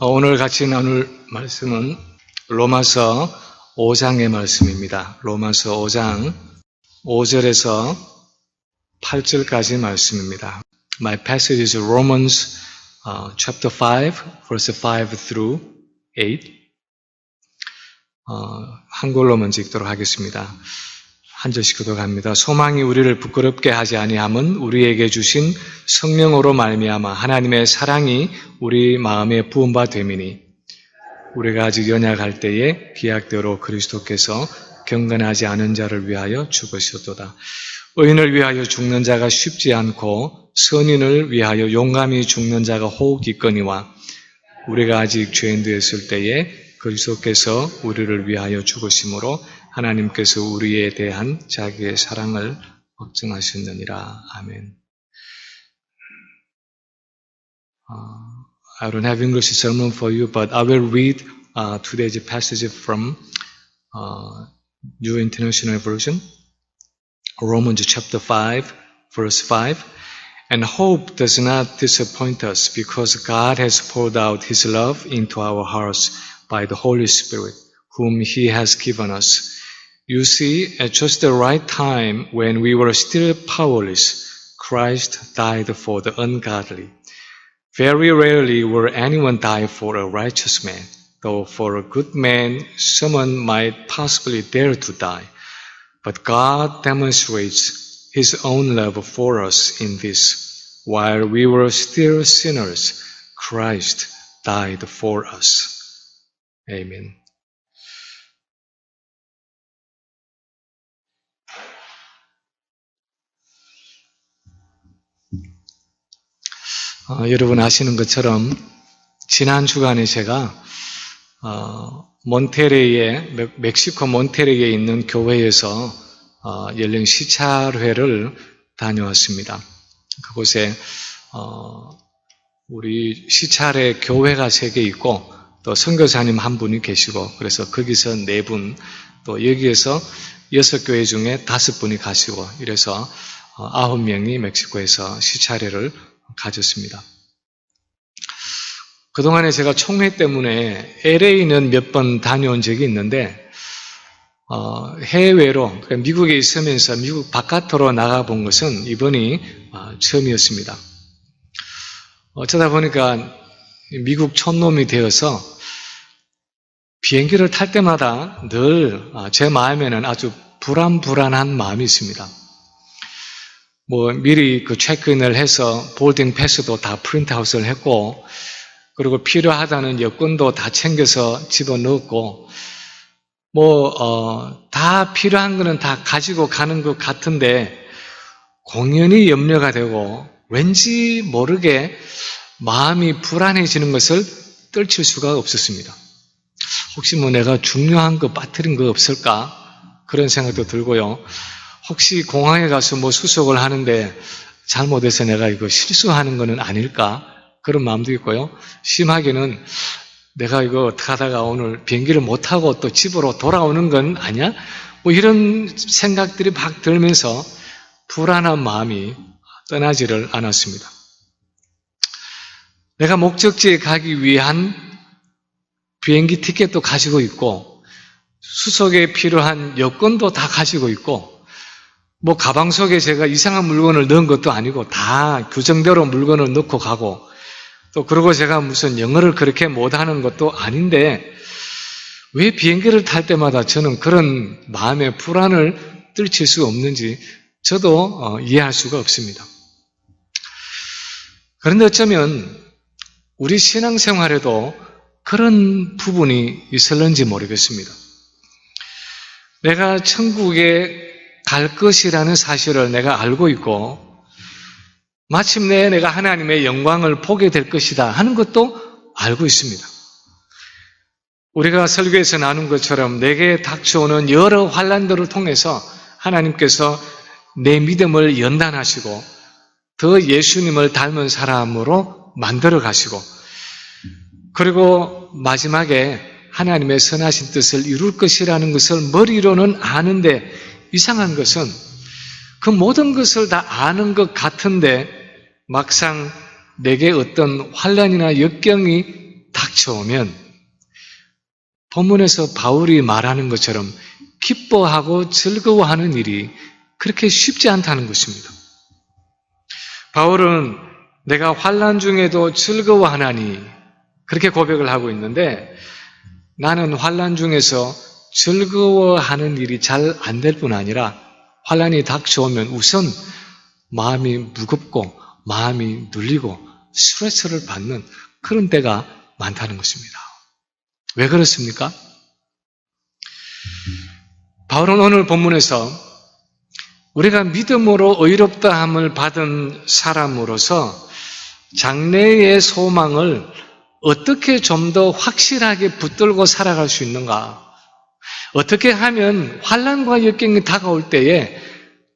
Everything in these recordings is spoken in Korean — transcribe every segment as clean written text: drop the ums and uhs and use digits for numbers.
오늘 같이 나눌 말씀은 로마서 5장의 말씀입니다. 로마서 5장 5절에서 8절까지 말씀입니다. My passage is Romans chapter 5, verse 5 through 8. 한글로 먼저 읽도록 하겠습니다. 한 절씩 교독합니다. 소망이 우리를 부끄럽게 하지 아니함은 우리에게 주신 성령으로 말미암아 하나님의 사랑이 우리 마음에 부은 바 됨이니 우리가 아직 연약할 때에 기약대로 그리스도께서 경건하지 않은 자를 위하여 죽으셨도다. 의인을 위하여 죽는 자가 쉽지 않고 선인을 위하여 용감히 죽는 자가 혹 있거니와 우리가 아직 죄인 되었을 때에 그리스도께서 우리를 위하여 죽으심으로 하나님께서 우리에 대한 자기의 사랑을 확증하셨느니라. 아멘. I don't have English sermon for you, but I will read today's passage from New International Version, Romans chapter 5, verse 5. And hope does not disappoint us because God has poured out His love into our hearts by the Holy Spirit, whom He has given us. You see, at just the right time, when we were still powerless, Christ died for the ungodly. Very rarely will anyone die for a righteous man, though for a good man, someone might possibly dare to die. But God demonstrates His own love for us in this. While we were still sinners, Christ died for us. Amen. 여러분 아시는 것처럼 지난 주간에 제가 멕시코 몬테레이에 있는 교회에서 열린 시찰회를 다녀왔습니다. 그곳에 우리 시찰회 교회가 3개 있고 또 선교사님 한 분이 계시고 그래서 거기서 4분 또 여기에서 6교회 중에 5분이 가시고 이래서 9명이 멕시코에서 시찰회를 가졌습니다. 그동안에 제가 총회 때문에 LA는 몇 번 다녀온 적이 있는데 해외로 그러니까 미국에 있으면서 미국 바깥으로 나가본 것은 이번이 처음이었습니다. 어쩌다 보니까 미국 촌놈이 되어서 비행기를 탈 때마다 늘 제 마음에는 아주 불안한 마음이 있습니다. 미리 체크인을 해서 보딩 패스도 다 프린트아웃을 했고, 그리고 필요하다는 여권도 다 챙겨서 집어넣었고, 다 필요한 거는 다 가지고 가는 것 같은데, 공연히 염려가 되고, 왠지 모르게 마음이 불안해지는 것을 떨칠 수가 없었습니다. 혹시 내가 중요한 거 빠뜨린 거 없을까? 그런 생각도 들고요. 혹시 공항에 가서 수속을 하는데 잘못해서 내가 이거 실수하는 거는 아닐까? 그런 마음도 있고요. 심하게는 내가 이거 어떻게 하다가 오늘 비행기를 못 타고 또 집으로 돌아오는 건 아니야? 이런 생각들이 막 들면서 불안한 마음이 떠나지를 않았습니다. 내가 목적지에 가기 위한 비행기 티켓도 가지고 있고 수속에 필요한 여권도 다 가지고 있고 가방 속에 제가 이상한 물건을 넣은 것도 아니고 다 규정대로 물건을 넣고 가고 또 그리고 제가 무슨 영어를 그렇게 못하는 것도 아닌데 왜 비행기를 탈 때마다 저는 그런 마음의 불안을 떨칠 수 없는지 저도 이해할 수가 없습니다. 그런데 어쩌면 우리 신앙생활에도 그런 부분이 있을는지 모르겠습니다. 내가 천국에 갈 것이라는 사실을 내가 알고 있고 마침내 내가 하나님의 영광을 보게 될 것이다 하는 것도 알고 있습니다. 우리가 설교에서 나눈 것처럼 내게 닥쳐오는 여러 환난들을 통해서 하나님께서 내 믿음을 연단하시고 더 예수님을 닮은 사람으로 만들어 가시고 그리고 마지막에 하나님의 선하신 뜻을 이룰 것이라는 것을 머리로는 아는데 이상한 것은 그 모든 것을 다 아는 것 같은데 막상 내게 어떤 환난이나 역경이 닥쳐오면 본문에서 바울이 말하는 것처럼 기뻐하고 즐거워하는 일이 그렇게 쉽지 않다는 것입니다. 바울은 내가 환난 중에도 즐거워하나니 그렇게 고백을 하고 있는데 나는 환난 중에서 즐거워하는 일이 잘 안 될 뿐 아니라 환난이 닥쳐오면 우선 마음이 무겁고 마음이 눌리고 스트레스를 받는 그런 때가 많다는 것입니다. 왜 그렇습니까? 바울은 오늘 본문에서 우리가 믿음으로 의롭다함을 받은 사람으로서 장래의 소망을 어떻게 좀 더 확실하게 붙들고 살아갈 수 있는가? 어떻게 하면 환난과 역경이 다가올 때에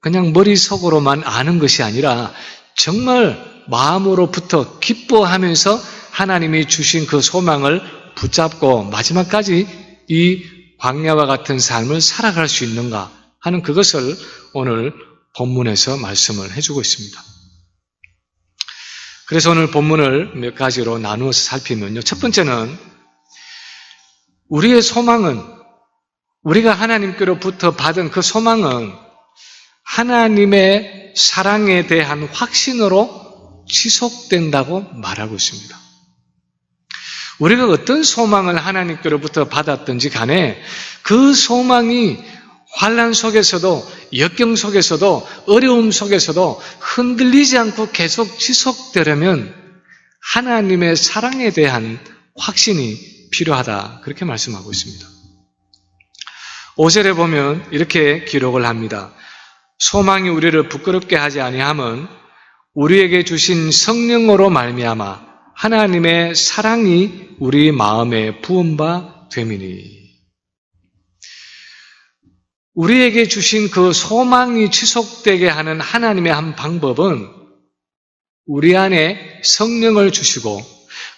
그냥 머릿속으로만 아는 것이 아니라 정말 마음으로부터 기뻐하면서 하나님이 주신 그 소망을 붙잡고 마지막까지 이 광야와 같은 삶을 살아갈 수 있는가 하는 그것을 오늘 본문에서 말씀을 해주고 있습니다. 그래서 오늘 본문을 몇 가지로 나누어서 살피면요. 첫 번째는 우리의 소망은 우리가 하나님께로부터 받은 그 소망은 하나님의 사랑에 대한 확신으로 지속된다고 말하고 있습니다. 우리가 어떤 소망을 하나님께로부터 받았든지 간에 그 소망이 환난 속에서도 역경 속에서도 어려움 속에서도 흔들리지 않고 계속 지속되려면 하나님의 사랑에 대한 확신이 필요하다 그렇게 말씀하고 있습니다. 5절에 보면 이렇게 기록을 합니다. 소망이 우리를 부끄럽게 하지 아니함은 우리에게 주신 성령으로 말미암아 하나님의 사랑이 우리 마음에 부은 바 됨이니. 우리에게 주신 그 소망이 지속되게 하는 하나님의 한 방법은 우리 안에 성령을 주시고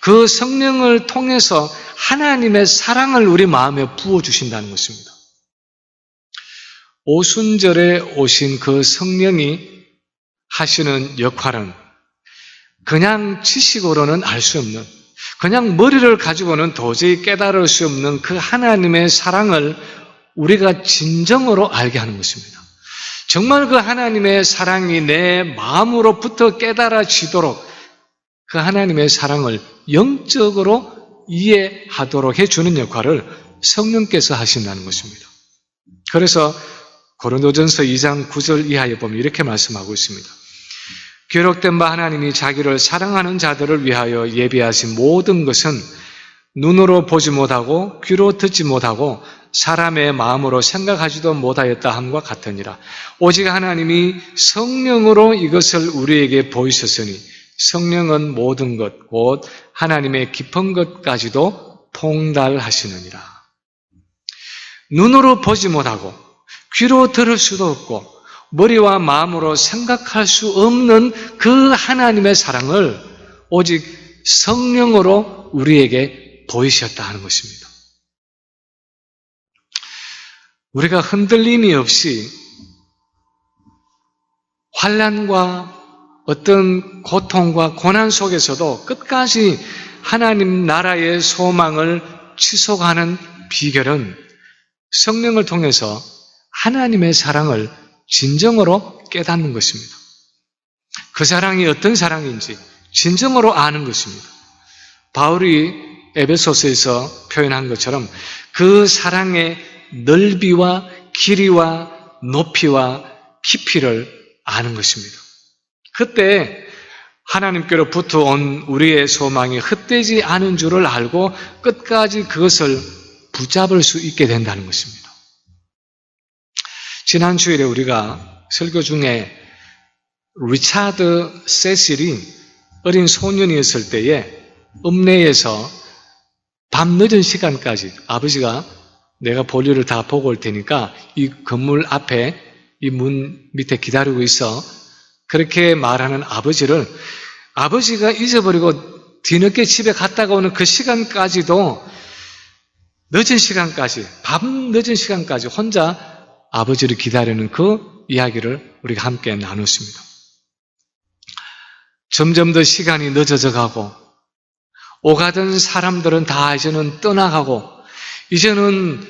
그 성령을 통해서 하나님의 사랑을 우리 마음에 부어주신다는 것입니다. 오순절에 오신 그 성령이 하시는 역할은 그냥 지식으로는 알 수 없는, 그냥 머리를 가지고는 도저히 깨달을 수 없는 그 하나님의 사랑을 우리가 진정으로 알게 하는 것입니다. 정말 그 하나님의 사랑이 내 마음으로부터 깨달아지도록 그 하나님의 사랑을 영적으로 이해하도록 해주는 역할을 성령께서 하신다는 것입니다. 그래서 고린도전서 2장 9절 이하에 보면 이렇게 말씀하고 있습니다. 기록된 바 하나님이 자기를 사랑하는 자들을 위하여 예비하신 모든 것은 눈으로 보지 못하고 귀로 듣지 못하고 사람의 마음으로 생각하지도 못하였다 함과 같으니라. 오직 하나님이 성령으로 이것을 우리에게 보이셨으니 성령은 모든 것 곧 하나님의 깊은 것까지도 통달하시느니라. 눈으로 보지 못하고 귀로 들을 수도 없고 머리와 마음으로 생각할 수 없는 그 하나님의 사랑을 오직 성령으로 우리에게 보이셨다 하는 것입니다. 우리가 흔들림이 없이 환난과 어떤 고통과 고난 속에서도 끝까지 하나님 나라의 소망을 지속하는 비결은 성령을 통해서 하나님의 사랑을 진정으로 깨닫는 것입니다. 그 사랑이 어떤 사랑인지 진정으로 아는 것입니다. 바울이 에베소서에서 표현한 것처럼 그 사랑의 넓이와 길이와 높이와 깊이를 아는 것입니다. 그때 하나님께로부터 온 우리의 소망이 헛되지 않은 줄을 알고 끝까지 그것을 붙잡을 수 있게 된다는 것입니다. 지난 주일에 우리가 설교 중에 리차드 세실이 어린 소년이었을 때에 읍내에서 밤 늦은 시간까지 아버지가 내가 볼일을 다 보고 올 테니까 이 건물 앞에 이 문 밑에 기다리고 있어. 그렇게 말하는 아버지를 아버지가 잊어버리고 뒤늦게 집에 갔다가 오는 그 시간까지도 늦은 시간까지, 밤 늦은 시간까지 혼자 아버지를 기다리는 그 이야기를 우리가 함께 나눴습니다. 점점 더 시간이 늦어져 가고 오가던 사람들은 다 이제는 떠나가고 이제는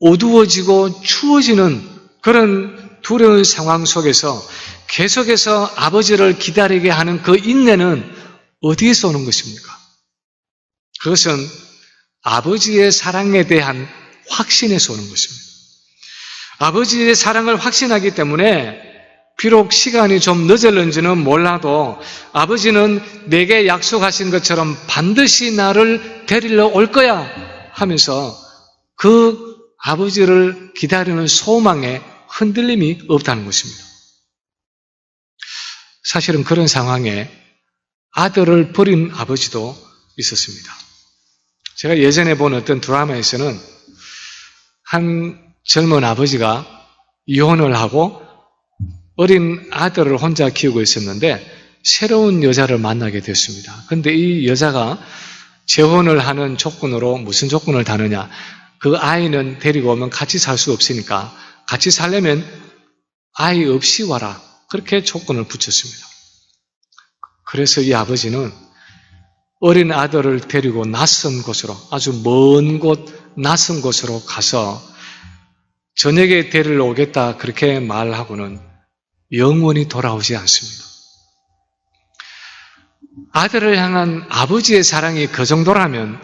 어두워지고 추워지는 그런 두려운 상황 속에서 계속해서 아버지를 기다리게 하는 그 인내는 어디에서 오는 것입니까? 그것은 아버지의 사랑에 대한 확신에서 오는 것입니다. 아버지의 사랑을 확신하기 때문에 비록 시간이 좀 늦을는지는 몰라도 아버지는 내게 약속하신 것처럼 반드시 나를 데리러 올 거야 하면서 그 아버지를 기다리는 소망에 흔들림이 없다는 것입니다. 사실은 그런 상황에 아들을 버린 아버지도 있었습니다. 제가 예전에 본 어떤 드라마에서는 한 젊은 아버지가 이혼을 하고 어린 아들을 혼자 키우고 있었는데 새로운 여자를 만나게 됐습니다. 그런데 이 여자가 재혼을 하는 조건으로 무슨 조건을 다느냐? 그 아이는 데리고 오면 같이 살 수 없으니까 같이 살려면 아이 없이 와라. 그렇게 조건을 붙였습니다. 그래서 이 아버지는 어린 아들을 데리고 낯선 곳으로, 아주 먼 곳, 낯선 곳으로 가서 저녁에 데리러 오겠다 그렇게 말하고는 영원히 돌아오지 않습니다. 아들을 향한 아버지의 사랑이 그 정도라면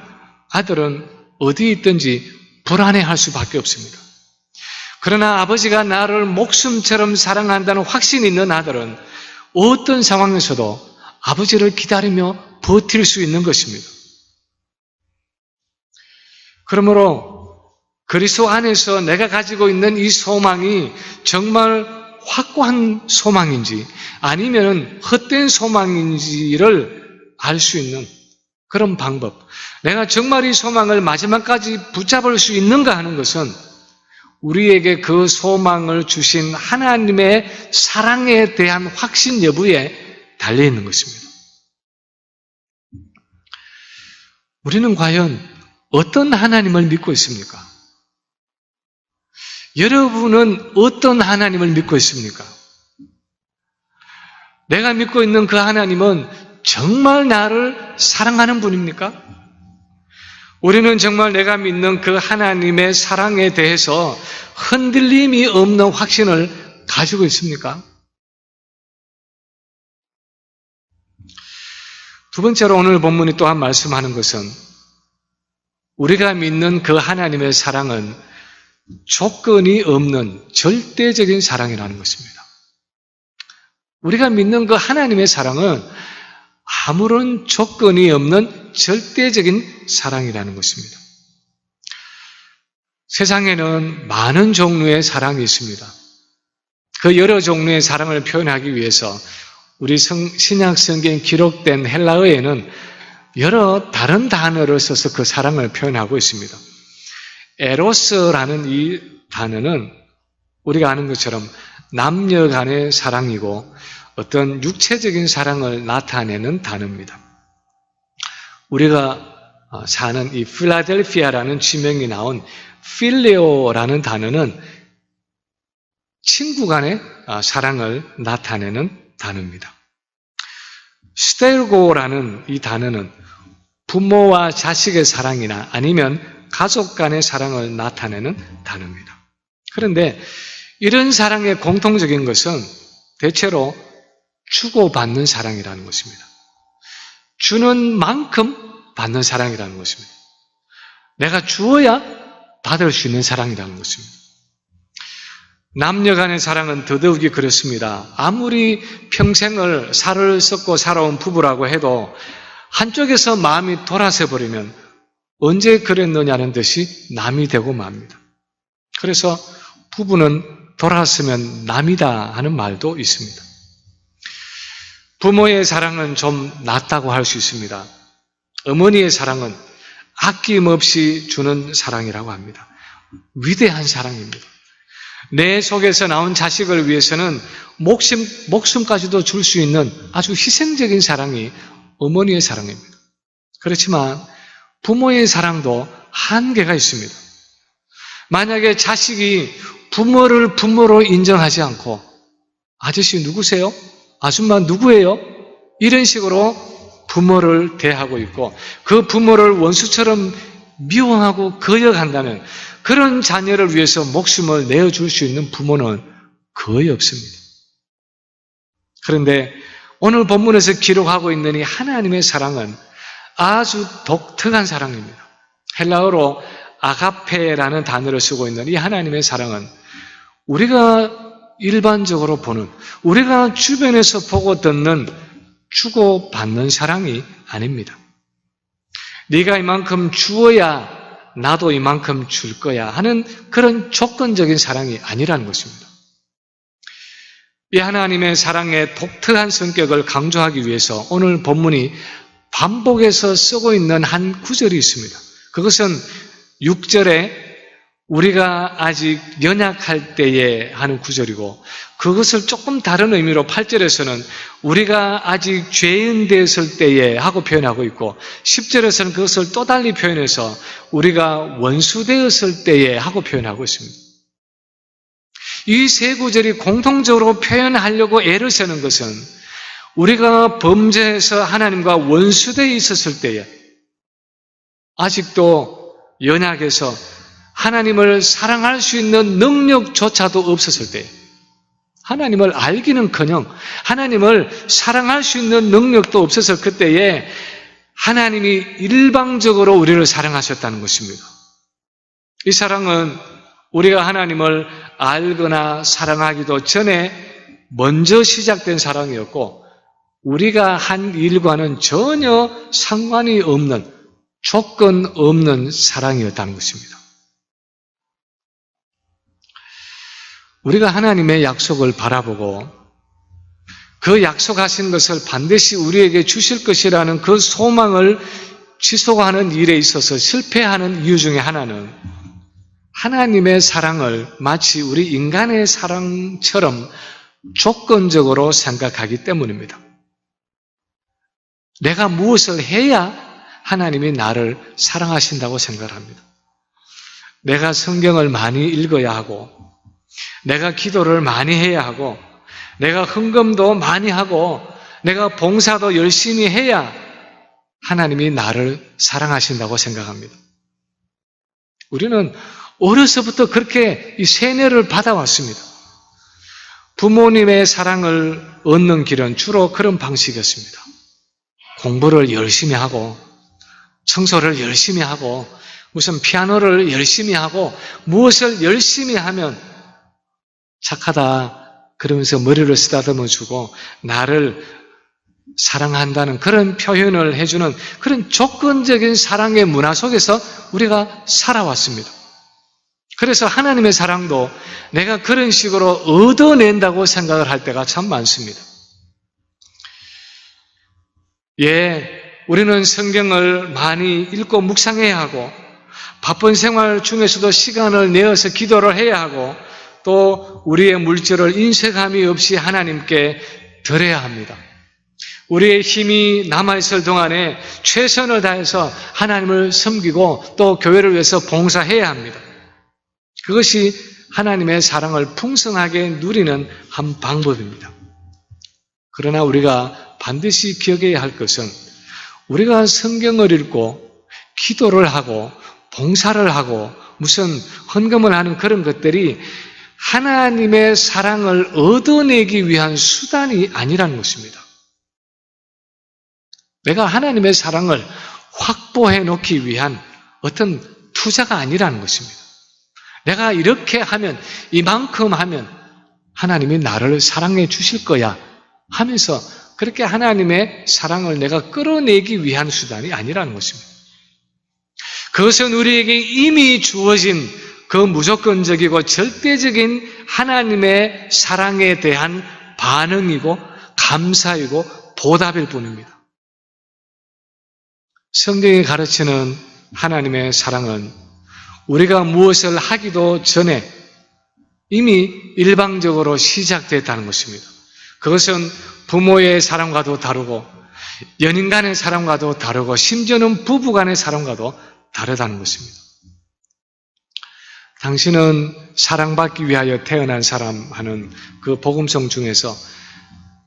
아들은 어디 있든지 불안해할 수밖에 없습니다. 그러나 아버지가 나를 목숨처럼 사랑한다는 확신이 있는 아들은 어떤 상황에서도 아버지를 기다리며 버틸 수 있는 것입니다. 그러므로 그리스도 안에서 내가 가지고 있는 이 소망이 정말 확고한 소망인지 아니면 헛된 소망인지를 알 수 있는 그런 방법, 내가 정말 이 소망을 마지막까지 붙잡을 수 있는가 하는 것은 우리에게 그 소망을 주신 하나님의 사랑에 대한 확신 여부에 달려있는 것입니다. 우리는 과연 어떤 하나님을 믿고 있습니까? 여러분은 어떤 하나님을 믿고 있습니까? 내가 믿고 있는 그 하나님은 정말 나를 사랑하는 분입니까? 우리는 정말 내가 믿는 그 하나님의 사랑에 대해서 흔들림이 없는 확신을 가지고 있습니까? 두 번째로 오늘 본문이 또한 말씀하는 것은 우리가 믿는 그 하나님의 사랑은 조건이 없는 절대적인 사랑이라는 것입니다. 우리가 믿는 그 하나님의 사랑은 아무런 조건이 없는 절대적인 사랑이라는 것입니다. 세상에는 많은 종류의 사랑이 있습니다. 그 여러 종류의 사랑을 표현하기 위해서 우리 신약 성경에 기록된 헬라어에는 여러 다른 단어를 써서 그 사랑을 표현하고 있습니다. 에로스라는 이 단어는 우리가 아는 것처럼 남녀 간의 사랑이고 어떤 육체적인 사랑을 나타내는 단어입니다. 우리가 사는 이 필라델피아라는 지명이 나온 필레오라는 단어는 친구 간의 사랑을 나타내는 단어입니다. 스텔고라는 이 단어는 부모와 자식의 사랑이나 아니면 가족 간의 사랑을 나타내는 단어입니다. 그런데 이런 사랑의 공통적인 것은 대체로 주고받는 사랑이라는 것입니다. 주는 만큼 받는 사랑이라는 것입니다. 내가 주어야 받을 수 있는 사랑이라는 것입니다. 남녀 간의 사랑은 더더욱이 그렇습니다. 아무리 평생을 살을 썩고 살아온 부부라고 해도 한쪽에서 마음이 돌아서 버리면 언제 그랬느냐는 듯이 남이 되고 맙니다. 그래서 부부는 돌아서면 남이다 하는 말도 있습니다. 부모의 사랑은 좀 낫다고 할 수 있습니다. 어머니의 사랑은 아낌없이 주는 사랑이라고 합니다. 위대한 사랑입니다. 내 속에서 나온 자식을 위해서는 목숨까지도 줄 수 있는 아주 희생적인 사랑이 어머니의 사랑입니다. 그렇지만 부모의 사랑도 한계가 있습니다. 만약에 자식이 부모를 부모로 인정하지 않고 아저씨 누구세요? 아줌마 누구예요? 이런 식으로 부모를 대하고 있고 그 부모를 원수처럼 미워하고 거역한다면 그런 자녀를 위해서 목숨을 내어줄 수 있는 부모는 거의 없습니다. 그런데 오늘 본문에서 기록하고 있는 이 하나님의 사랑은 아주 독특한 사랑입니다. 헬라어로 아가페라는 단어를 쓰고 있는 이 하나님의 사랑은 우리가 일반적으로 보는, 우리가 주변에서 보고 듣는 주고받는 사랑이 아닙니다. 네가 이만큼 주어야 나도 이만큼 줄 거야 하는 그런 조건적인 사랑이 아니라는 것입니다. 이 하나님의 사랑의 독특한 성격을 강조하기 위해서 오늘 본문이 반복해서 쓰고 있는 한 구절이 있습니다. 그것은 6절에 우리가 아직 연약할 때에 하는 구절이고 그것을 조금 다른 의미로 8절에서는 우리가 아직 죄인 되었을 때에 하고 표현하고 있고 10절에서는 그것을 또 달리 표현해서 우리가 원수 되었을 때에 하고 표현하고 있습니다. 이 세 구절이 공통적으로 표현하려고 애를 쓰는 것은 우리가 범죄해서 하나님과 원수되어 있었을 때에 아직도 연약해서 하나님을 사랑할 수 있는 능력조차도 없었을 때 하나님을 알기는커녕 하나님을 사랑할 수 있는 능력도 없었을 그때에 하나님이 일방적으로 우리를 사랑하셨다는 것입니다. 이 사랑은 우리가 하나님을 알거나 사랑하기도 전에 먼저 시작된 사랑이었고 우리가 한 일과는 전혀 상관이 없는 조건 없는 사랑이었다는 것입니다. 우리가 하나님의 약속을 바라보고 그 약속하신 것을 반드시 우리에게 주실 것이라는 그 소망을 지속하는 일에 있어서 실패하는 이유 중에 하나는 하나님의 사랑을 마치 우리 인간의 사랑처럼 조건적으로 생각하기 때문입니다. 내가 무엇을 해야 하나님이 나를 사랑하신다고 생각합니다. 내가 성경을 많이 읽어야 하고 내가 기도를 많이 해야 하고 내가 헌금도 많이 하고 내가 봉사도 열심히 해야 하나님이 나를 사랑하신다고 생각합니다. 우리는 어려서부터 그렇게 이 세뇌를 받아왔습니다. 부모님의 사랑을 얻는 길은 주로 그런 방식이었습니다. 공부를 열심히 하고 청소를 열심히 하고 무슨 피아노를 열심히 하고 무엇을 열심히 하면 착하다 그러면서 머리를 쓰다듬어 주고 나를 사랑한다는 그런 표현을 해주는 그런 조건적인 사랑의 문화 속에서 우리가 살아왔습니다. 그래서 하나님의 사랑도 내가 그런 식으로 얻어낸다고 생각을 할 때가 참 많습니다. 우리는 성경을 많이 읽고 묵상해야 하고 바쁜 생활 중에서도 시간을 내어서 기도를 해야 하고 또 우리의 물질을 인색함이 없이 하나님께 드려야 합니다. 우리의 힘이 남아있을 동안에 최선을 다해서 하나님을 섬기고 또 교회를 위해서 봉사해야 합니다. 그것이 하나님의 사랑을 풍성하게 누리는 한 방법입니다. 그러나 우리가 반드시 기억해야 할 것은 우리가 성경을 읽고 기도를 하고 봉사를 하고 무슨 헌금을 하는 그런 것들이 하나님의 사랑을 얻어내기 위한 수단이 아니라는 것입니다. 내가 하나님의 사랑을 확보해 놓기 위한 어떤 투자가 아니라는 것입니다. 내가 이렇게 하면 이만큼 하면 하나님이 나를 사랑해 주실 거야 하면서 그렇게 하나님의 사랑을 내가 끌어내기 위한 수단이 아니라는 것입니다. 그것은 우리에게 이미 주어진 그 무조건적이고 절대적인 하나님의 사랑에 대한 반응이고 감사이고 보답일 뿐입니다. 성경이 가르치는 하나님의 사랑은 우리가 무엇을 하기도 전에 이미 일방적으로 시작됐다는 것입니다. 그것은 부모의 사랑과도 다르고 연인 간의 사랑과도 다르고 심지어는 부부 간의 사랑과도 다르다는 것입니다. 당신은 사랑받기 위하여 태어난 사람 하는 그 복음성 중에서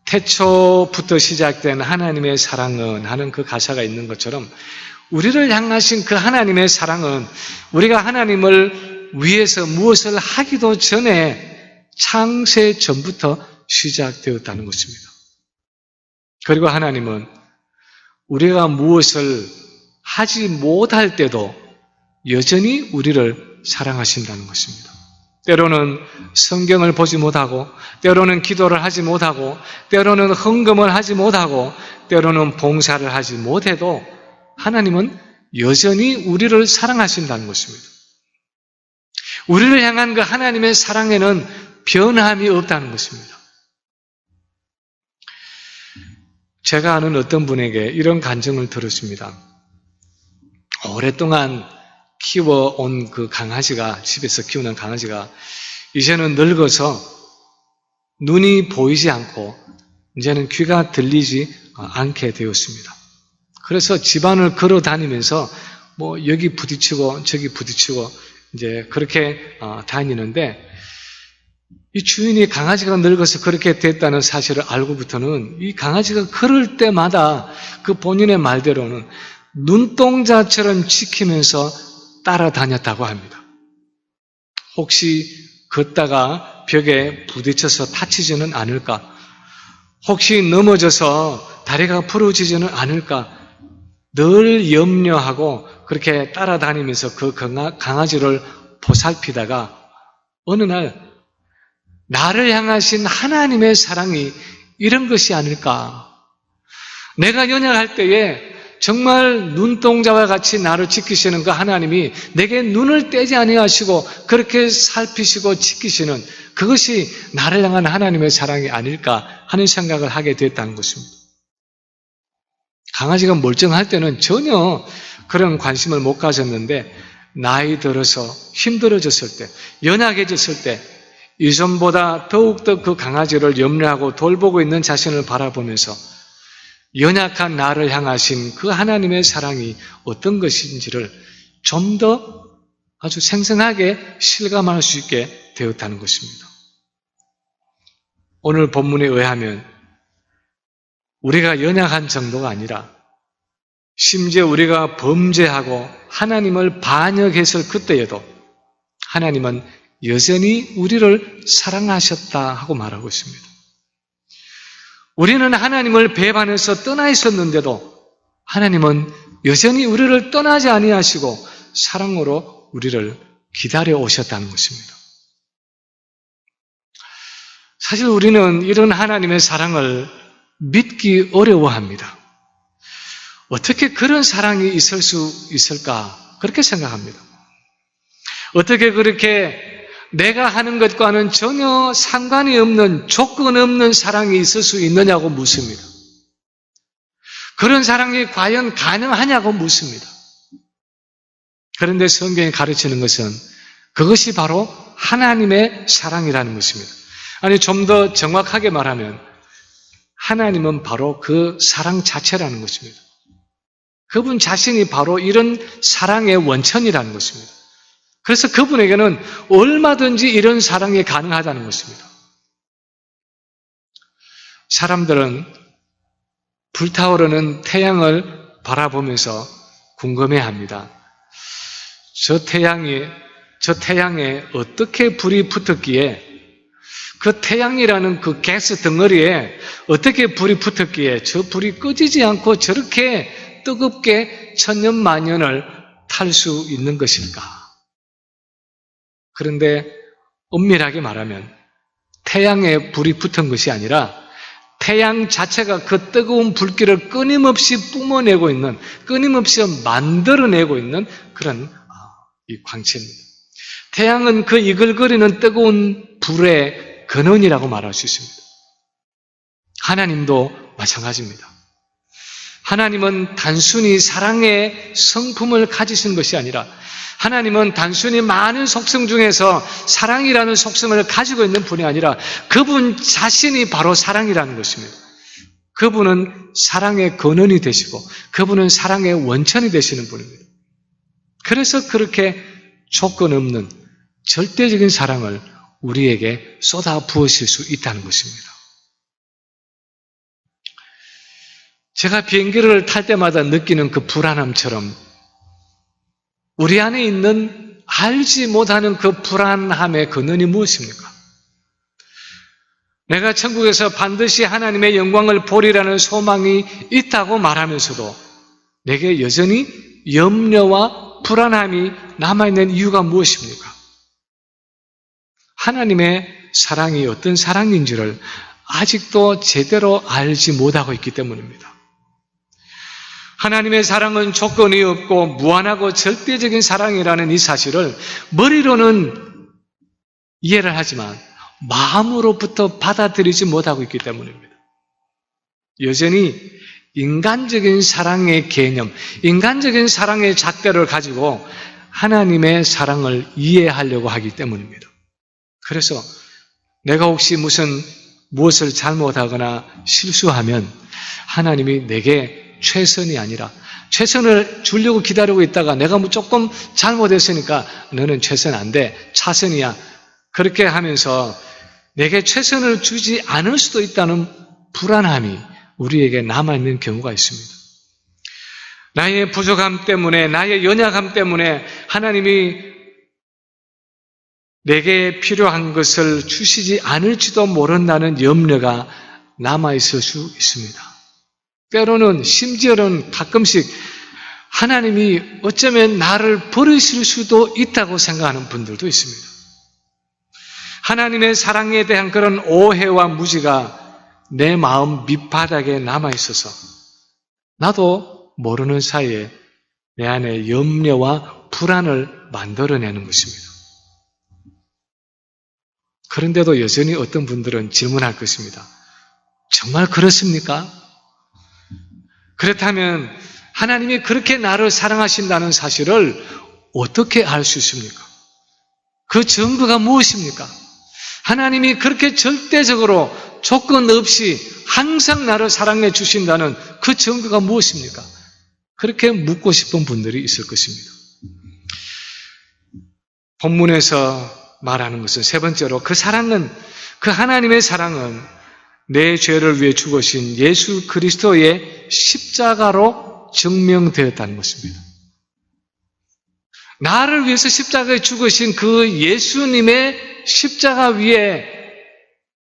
태초부터 시작된 하나님의 사랑은 하는 그 가사가 있는 것처럼 우리를 향하신 그 하나님의 사랑은 우리가 하나님을 위해서 무엇을 하기도 전에 창세 전부터 시작되었다는 것입니다. 그리고 하나님은 우리가 무엇을 하지 못할 때도 여전히 우리를 사랑하신다는 것입니다. 때로는 성경을 보지 못하고, 때로는 기도를 하지 못하고, 때로는 헌금을 하지 못하고, 때로는 봉사를 하지 못해도 하나님은 여전히 우리를 사랑하신다는 것입니다. 우리를 향한 그 하나님의 사랑에는 변함이 없다는 것입니다. 제가 아는 어떤 분에게 이런 간증을 들었습니다. 오랫동안 키워온 그 강아지가, 집에서 키우는 강아지가 이제는 늙어서 눈이 보이지 않고 이제는 귀가 들리지 않게 되었습니다. 그래서 집안을 걸어 다니면서 뭐 여기 부딪히고 저기 부딪히고 이제 그렇게 다니는데, 이 주인이 강아지가 늙어서 그렇게 됐다는 사실을 알고부터는 이 강아지가 걸을 때마다 그 본인의 말대로는 눈동자처럼 지키면서 따라다녔다고 합니다. 혹시 걷다가 벽에 부딪혀서 다치지는 않을까? 혹시 넘어져서 다리가 부러지지는 않을까? 늘 염려하고 그렇게 따라다니면서 그 강아지를 보살피다가 어느 날 나를 향하신 하나님의 사랑이 이런 것이 아닐까? 내가 연약할 때에 정말 눈동자와 같이 나를 지키시는 그 하나님이 내게 눈을 떼지 아니하시고 그렇게 살피시고 지키시는 그것이 나를 향한 하나님의 사랑이 아닐까 하는 생각을 하게 됐다는 것입니다. 강아지가 멀쩡할 때는 전혀 그런 관심을 못 가졌는데 나이 들어서 힘들어졌을 때, 연약해졌을 때 이전보다 더욱더 그 강아지를 염려하고 돌보고 있는 자신을 바라보면서 연약한 나를 향하신 그 하나님의 사랑이 어떤 것인지를 좀 더 아주 생생하게 실감할 수 있게 되었다는 것입니다. 오늘 본문에 의하면 우리가 연약한 정도가 아니라 심지어 우리가 범죄하고 하나님을 반역했을 그때에도 하나님은 여전히 우리를 사랑하셨다 하고 말하고 있습니다. 우리는 하나님을 배반해서 떠나 있었는데도 하나님은 여전히 우리를 떠나지 아니하시고 사랑으로 우리를 기다려 오셨다는 것입니다. 사실 우리는 이런 하나님의 사랑을 믿기 어려워합니다. 어떻게 그런 사랑이 있을 수 있을까? 그렇게 생각합니다. 어떻게 그렇게 내가 하는 것과는 전혀 상관이 없는, 조건 없는 사랑이 있을 수 있느냐고 묻습니다. 그런 사랑이 과연 가능하냐고 묻습니다. 그런데 성경이 가르치는 것은 그것이 바로 하나님의 사랑이라는 것입니다. 아니, 좀 더 정확하게 말하면 하나님은 바로 그 사랑 자체라는 것입니다. 그분 자신이 바로 이런 사랑의 원천이라는 것입니다. 그래서 그분에게는 얼마든지 이런 사랑이 가능하다는 것입니다. 사람들은 불타오르는 태양을 바라보면서 궁금해합니다. 저 태양에 어떻게 불이 붙었기에, 그 태양이라는 그 가스 덩어리에 어떻게 불이 붙었기에 저 불이 꺼지지 않고 저렇게 뜨겁게 천년만년을 탈 수 있는 것일까? 그런데 엄밀하게 말하면 태양에 불이 붙은 것이 아니라 태양 자체가 그 뜨거운 불길을 끊임없이 뿜어내고 있는, 끊임없이 만들어내고 있는 그런 이 광채입니다. 태양은 그 이글거리는 뜨거운 불의 근원이라고 말할 수 있습니다. 하나님도 마찬가지입니다. 하나님은 단순히 사랑의 성품을 가지신 것이 아니라 하나님은 단순히 많은 속성 중에서 사랑이라는 속성을 가지고 있는 분이 아니라 그분 자신이 바로 사랑이라는 것입니다. 그분은 사랑의 근원이 되시고 그분은 사랑의 원천이 되시는 분입니다. 그래서 그렇게 조건 없는 절대적인 사랑을 우리에게 쏟아 부으실 수 있다는 것입니다. 제가 비행기를 탈 때마다 느끼는 그 불안함처럼 우리 안에 있는 알지 못하는 그 불안함의 근원이 무엇입니까? 내가 천국에서 반드시 하나님의 영광을 보리라는 소망이 있다고 말하면서도 내게 여전히 염려와 불안함이 남아있는 이유가 무엇입니까? 하나님의 사랑이 어떤 사랑인지를 아직도 제대로 알지 못하고 있기 때문입니다. 하나님의 사랑은 조건이 없고 무한하고 절대적인 사랑이라는 이 사실을 머리로는 이해를 하지만 마음으로부터 받아들이지 못하고 있기 때문입니다. 여전히 인간적인 사랑의 개념, 인간적인 사랑의 잣대를 가지고 하나님의 사랑을 이해하려고 하기 때문입니다. 그래서 내가 혹시 무엇을 잘못하거나 실수하면 하나님이 내게 최선이 아니라 최선을 주려고 기다리고 있다가 내가 조금 잘못했으니까 너는 최선 안 돼, 차선이야. 그렇게 하면서 내게 최선을 주지 않을 수도 있다는 불안함이 우리에게 남아있는 경우가 있습니다. 나의 부족함 때문에, 나의 연약함 때문에 하나님이 내게 필요한 것을 주시지 않을지도 모른다는 염려가 남아있을 수 있습니다. 때로는 심지어는 가끔씩 하나님이 어쩌면 나를 버리실 수도 있다고 생각하는 분들도 있습니다. 하나님의 사랑에 대한 그런 오해와 무지가 내 마음 밑바닥에 남아있어서 나도 모르는 사이에 내 안에 염려와 불안을 만들어내는 것입니다. 그런데도 여전히 어떤 분들은 질문할 것입니다. 정말 그렇습니까? 그렇다면 하나님이 그렇게 나를 사랑하신다는 사실을 어떻게 알 수 있습니까? 그 증거가 무엇입니까? 하나님이 그렇게 절대적으로 조건 없이 항상 나를 사랑해 주신다는 그 증거가 무엇입니까? 그렇게 묻고 싶은 분들이 있을 것입니다. 본문에서 말하는 것은 세 번째로 그 하나님의 사랑은 내 죄를 위해 죽으신 예수 그리스도의 십자가로 증명되었다는 것입니다. 나를 위해서 십자가에 죽으신 그 예수님의 십자가 위에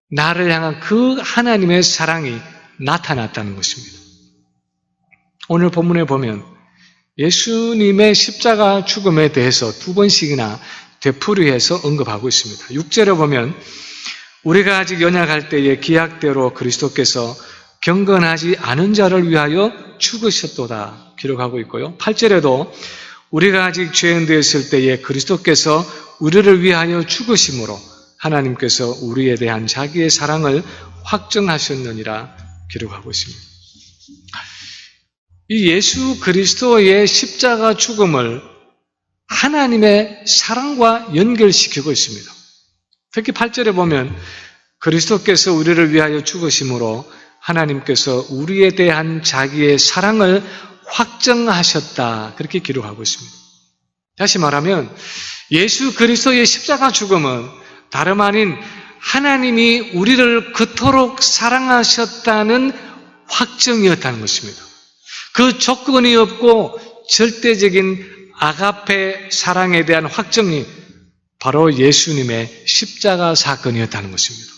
나를 향한 그 하나님의 사랑이 나타났다는 것입니다. 오늘 본문에 보면 예수님의 십자가 죽음에 대해서 두 번씩이나 되풀이해서 언급하고 있습니다. 6절에 보면 우리가 아직 연약할 때에 기약대로 그리스도께서 경건하지 않은 자를 위하여 죽으셨도다 기록하고 있고요. 8절에도 우리가 아직 죄인 되었을 때에 그리스도께서 우리를 위하여 죽으심으로 하나님께서 우리에 대한 자기의 사랑을 확증하셨느니라 기록하고 있습니다. 이 예수 그리스도의 십자가 죽음을 하나님의 사랑과 연결시키고 있습니다. 특히 8절에 보면 그리스도께서 우리를 위하여 죽으심으로 하나님께서 우리에 대한 자기의 사랑을 확정하셨다 그렇게 기록하고 있습니다. 다시 말하면 예수 그리스도의 십자가 죽음은 다름 아닌 하나님이 우리를 그토록 사랑하셨다는 확정이었다는 것입니다. 그 조건이 없고 절대적인 아가페 사랑에 대한 확정이 바로 예수님의 십자가 사건이었다는 것입니다.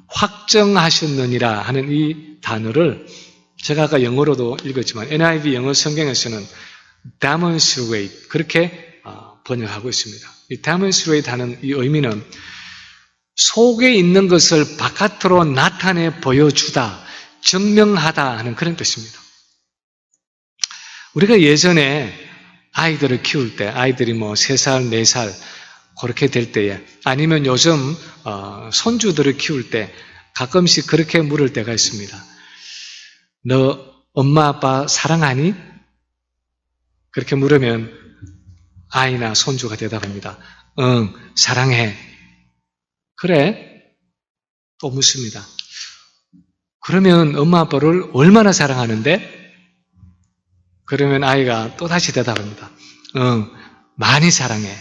확정하셨느니라 하는 이 단어를 제가 아까 영어로도 읽었지만 NIV 영어 성경에서는 demonstrate 그렇게 번역하고 있습니다. 이 demonstrate 하는 이 의미는 속에 있는 것을 바깥으로 나타내 보여주다, 증명하다 하는 그런 뜻입니다. 우리가 예전에 아이들을 키울 때, 아이들이 3살, 4살 그렇게 될 때에 아니면 요즘 손주들을 키울 때 가끔씩 그렇게 물을 때가 있습니다. 너 엄마 아빠 사랑하니? 그렇게 물으면 아이나 손주가 대답합니다. 응, 사랑해. 그래? 또 묻습니다. 그러면 엄마 아빠를 얼마나 사랑하는데? 그러면 아이가 또다시 대답합니다. 응, 많이 사랑해.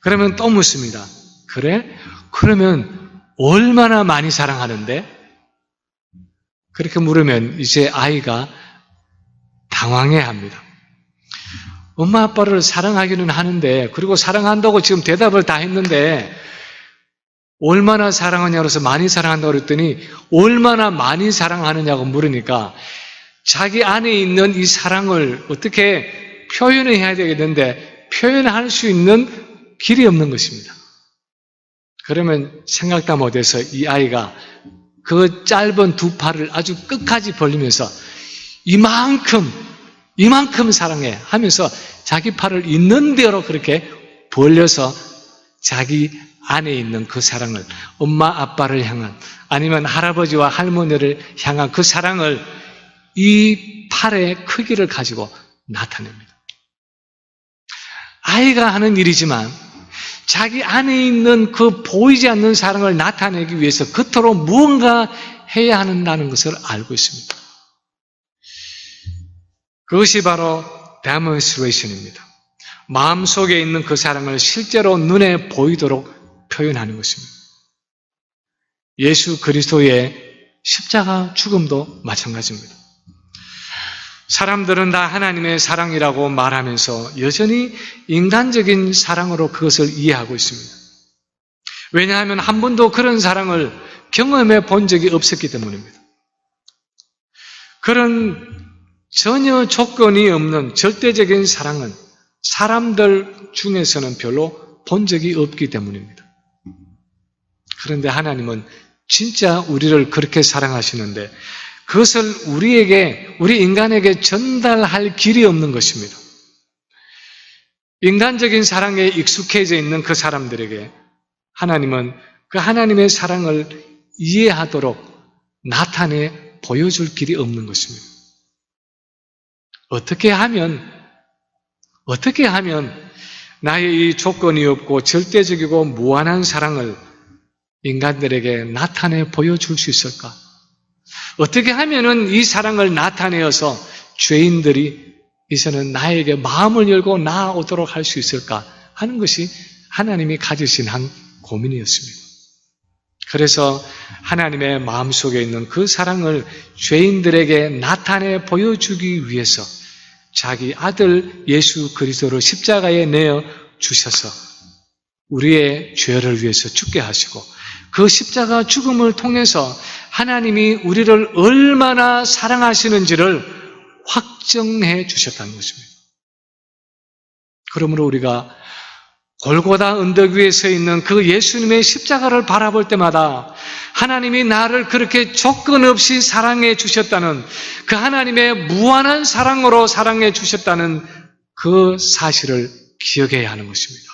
그러면 또 묻습니다. 그래? 그러면 얼마나 많이 사랑하는데? 그렇게 물으면 이제 아이가 당황해합니다. 엄마 아빠를 사랑하기는 하는데, 그리고 사랑한다고 지금 대답을 다 했는데 얼마나 사랑하냐고 해서 많이 사랑한다고 그랬더니 얼마나 많이 사랑하느냐고 물으니까 자기 안에 있는 이 사랑을 어떻게 표현을 해야 되겠는데 표현할 수 있는 길이 없는 것입니다. 그러면 생각다 못해서 이 아이가 그 짧은 두 팔을 아주 끝까지 벌리면서 이만큼 사랑해 하면서 자기 팔을 있는 대로 그렇게 벌려서 자기 안에 있는 그 사랑을, 엄마 아빠를 향한, 아니면 할아버지와 할머니를 향한 그 사랑을 이 팔의 크기를 가지고 나타냅니다. 아이가 하는 일이지만 자기 안에 있는 그 보이지 않는 사랑을 나타내기 위해서 그토록 무언가 해야 한다는 것을 알고 있습니다. 그것이 바로 demonstration입니다. 마음속에 있는 그 사랑을 실제로 눈에 보이도록 표현하는 것입니다. 예수 그리스도의 십자가 죽음도 마찬가지입니다. 사람들은 다 하나님의 사랑이라고 말하면서 여전히 인간적인 사랑으로 그것을 이해하고 있습니다. 왜냐하면 한 번도 그런 사랑을 경험해 본 적이 없었기 때문입니다. 그런 전혀 조건이 없는 절대적인 사랑은 사람들 중에서는 별로 본 적이 없기 때문입니다. 그런데 하나님은 진짜 우리를 그렇게 사랑하시는데 그것을 우리 인간에게 전달할 길이 없는 것입니다. 인간적인 사랑에 익숙해져 있는 그 사람들에게 하나님은 그 하나님의 사랑을 이해하도록 나타내 보여줄 길이 없는 것입니다. 어떻게 하면 나의 이 조건이 없고 절대적이고 무한한 사랑을 인간들에게 나타내 보여줄 수 있을까? 어떻게 하면은 이 사랑을 나타내어서 죄인들이 이제는 나에게 마음을 열고 나아오도록 할 수 있을까 하는 것이 하나님이 가지신 한 고민이었습니다. 그래서 하나님의 마음속에 있는 그 사랑을 죄인들에게 나타내 보여주기 위해서 자기 아들 예수 그리스도를 십자가에 내어 주셔서 우리의 죄를 위해서 죽게 하시고 그 십자가 죽음을 통해서 하나님이 우리를 얼마나 사랑하시는지를 확정해 주셨다는 것입니다. 그러므로 우리가 골고다 언덕 위에 서 있는 그 예수님의 십자가를 바라볼 때마다 하나님이 나를 그렇게 조건 없이 사랑해 주셨다는 그 하나님의 무한한 사랑으로 사랑해 주셨다는 그 사실을 기억해야 하는 것입니다.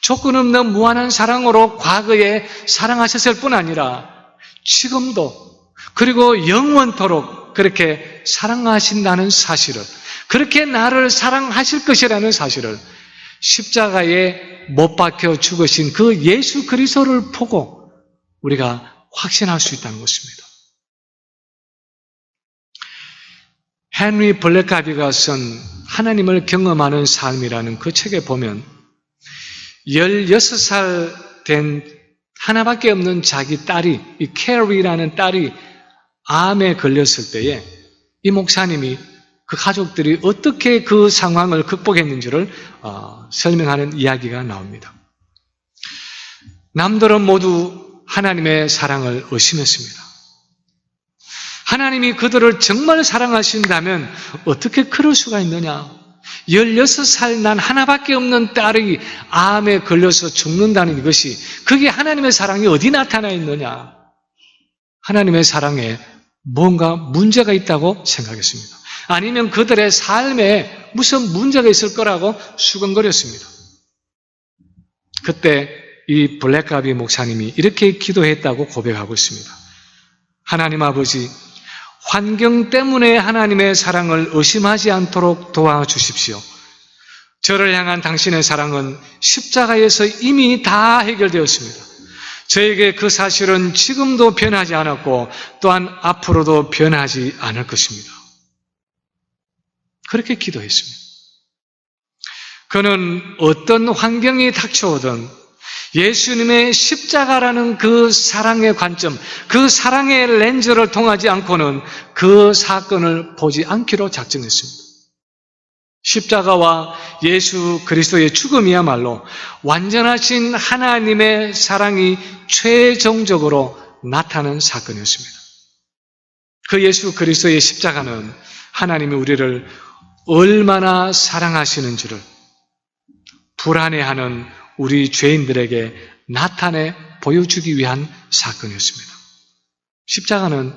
조건 없는 무한한 사랑으로 과거에 사랑하셨을 뿐 아니라 지금도 그리고 영원토록 그렇게 사랑하신다는 사실을, 그렇게 나를 사랑하실 것이라는 사실을 십자가에 못 박혀 죽으신 그 예수 그리스도를 보고 우리가 확신할 수 있다는 것입니다. 헨리 블랙가비가 쓴 하나님을 경험하는 삶이라는 그 책에 보면 16살 된 하나밖에 없는 자기 딸이, 이 캐리라는 딸이 암에 걸렸을 때에 이 목사님이 그 가족들이 어떻게 그 상황을 극복했는지를 설명하는 이야기가 나옵니다. 남들은 모두 하나님의 사랑을 의심했습니다. 하나님이 그들을 정말 사랑하신다면 어떻게 그럴 수가 있느냐? 16살 난 하나밖에 없는 딸이 암에 걸려서 죽는다는 이것이, 그게 하나님의 사랑이 어디 나타나 있느냐? 하나님의 사랑에 뭔가 문제가 있다고 생각했습니다. 아니면 그들의 삶에 무슨 문제가 있을 거라고 수근거렸습니다. 그때 이 블랙가비 목사님이 이렇게 기도했다고 고백하고 있습니다. 하나님 아버지, 환경 때문에 하나님의 사랑을 의심하지 않도록 도와주십시오. 저를 향한 당신의 사랑은 십자가에서 이미 다 해결되었습니다. 저에게 그 사실은 지금도 변하지 않았고 또한 앞으로도 변하지 않을 것입니다. 그렇게 기도했습니다. 그는 어떤 환경이 닥쳐오든 예수님의 십자가라는 그 사랑의 관점, 그 사랑의 렌즈를 통하지 않고는 그 사건을 보지 않기로 작정했습니다. 십자가와 예수 그리스도의 죽음이야말로 완전하신 하나님의 사랑이 최종적으로 나타난 사건이었습니다. 그 예수 그리스도의 십자가는 하나님이 우리를 얼마나 사랑하시는지를 불안해하는 우리 죄인들에게 나타내 보여주기 위한 사건이었습니다. 십자가는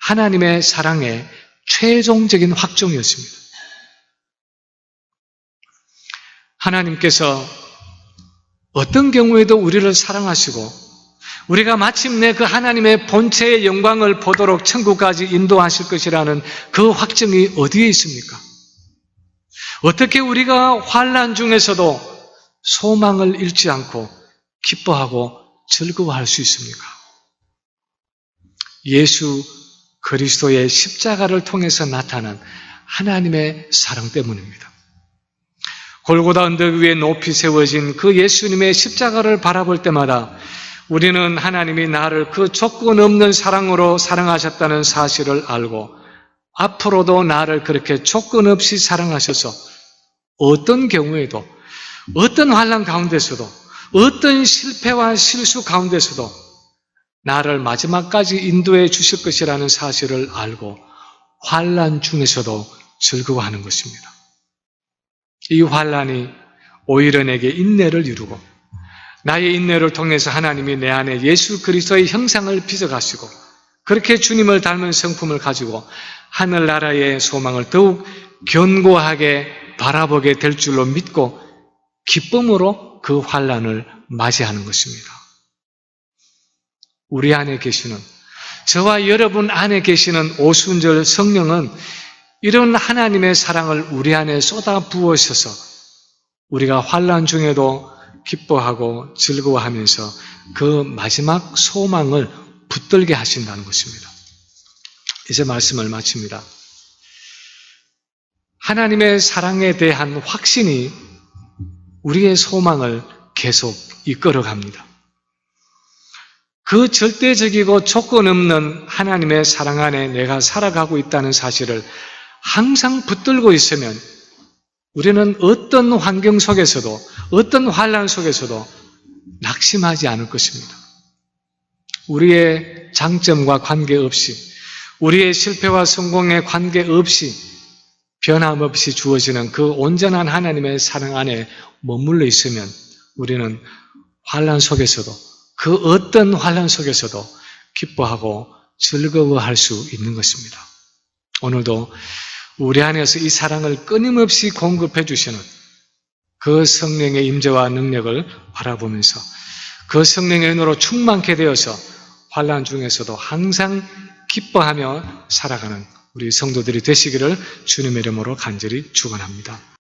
하나님의 사랑의 최종적인 확정이었습니다. 하나님께서 어떤 경우에도 우리를 사랑하시고 우리가 마침내 그 하나님의 본체의 영광을 보도록 천국까지 인도하실 것이라는 그 확증이 어디에 있습니까? 어떻게 우리가 환난 중에서도 소망을 잃지 않고 기뻐하고 즐거워할 수 있습니까? 예수 그리스도의 십자가를 통해서 나타난 하나님의 사랑 때문입니다. 골고다 언덕 위에 높이 세워진 그 예수님의 십자가를 바라볼 때마다 우리는 하나님이 나를 그 조건 없는 사랑으로 사랑하셨다는 사실을 알고 앞으로도 나를 그렇게 조건 없이 사랑하셔서 어떤 경우에도 어떤 환난 가운데서도 어떤 실패와 실수 가운데서도 나를 마지막까지 인도해 주실 것이라는 사실을 알고 환난 중에서도 즐거워하는 것입니다. 이 환난이 오히려 내게 인내를 이루고 나의 인내를 통해서 하나님이 내 안에 예수 그리스도의 형상을 빚어가시고 그렇게 주님을 닮은 성품을 가지고 하늘나라의 소망을 더욱 견고하게 바라보게 될 줄로 믿고 기쁨으로 그 환난을 맞이하는 것입니다. 우리 안에 계시는, 저와 여러분 안에 계시는 오순절 성령은 이런 하나님의 사랑을 우리 안에 쏟아 부으셔서 우리가 환난 중에도 기뻐하고 즐거워하면서 그 마지막 소망을 붙들게 하신다는 것입니다. 이제 말씀을 마칩니다. 하나님의 사랑에 대한 확신이 우리의 소망을 계속 이끌어갑니다. 그 절대적이고 조건 없는 하나님의 사랑 안에 내가 살아가고 있다는 사실을 항상 붙들고 있으면 우리는 어떤 환경 속에서도 어떤 환난 속에서도 낙심하지 않을 것입니다. 우리의 장점과 관계없이 우리의 실패와 성공에 관계없이 변함없이 주어지는 그 온전한 하나님의 사랑 안에 머물러 있으면 우리는 환난 속에서도 그 어떤 환난 속에서도 기뻐하고 즐거워할 수 있는 것입니다. 오늘도 우리 안에서 이 사랑을 끊임없이 공급해 주시는 그 성령의 임재와 능력을 바라보면서 그 성령의 은혜로 충만케 되어서 환난 중에서도 항상 기뻐하며 살아가는 우리 성도들이 되시기를 주님의 이름으로 간절히 축원합니다.